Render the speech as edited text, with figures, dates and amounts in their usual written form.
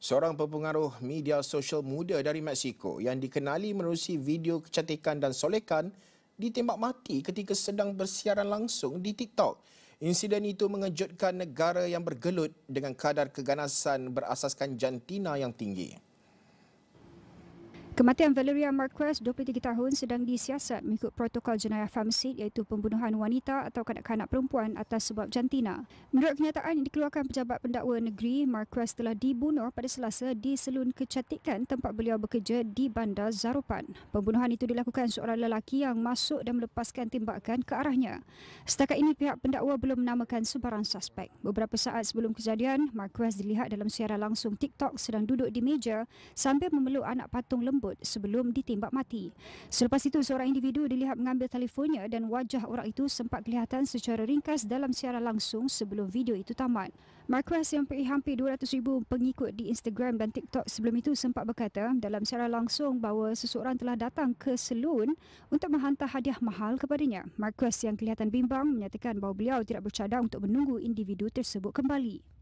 Seorang pengaruh media sosial muda dari Mexico yang dikenali menerusi video kecantikan dan solekan ditembak mati ketika sedang bersiaran langsung di TikTok. Insiden itu mengejutkan negara yang bergelut dengan kadar keganasan berasaskan jantina yang tinggi. Kematian Valeria Marquez, 23 tahun, sedang disiasat mengikut protokol jenayah FAMSID iaitu pembunuhan wanita atau kanak-kanak perempuan atas sebab jantina. Menurut kenyataan yang dikeluarkan pejabat pendakwa negeri, Marquez telah dibunuh pada Selasa di salon kecantikan tempat beliau bekerja di Bandar Zaropan. Pembunuhan itu dilakukan seorang lelaki yang masuk dan melepaskan tembakan ke arahnya. Setakat ini pihak pendakwa belum menamakan sebarang suspek. Beberapa saat sebelum kejadian, Marquez dilihat dalam siaran langsung TikTok sedang duduk di meja sambil memeluk anak patung lembu sebelum ditembak mati. Selepas itu, seorang individu dilihat mengambil telefonnya dan wajah orang itu sempat kelihatan secara ringkas dalam siaran langsung sebelum video itu tamat. Marquez yang mempunyai hampir 200,000 pengikut di Instagram dan TikTok sebelum itu sempat berkata dalam siaran langsung bahawa seseorang telah datang ke salon untuk menghantar hadiah mahal kepadanya. Marquez yang kelihatan bimbang menyatakan bahawa beliau tidak bercadang untuk menunggu individu tersebut kembali.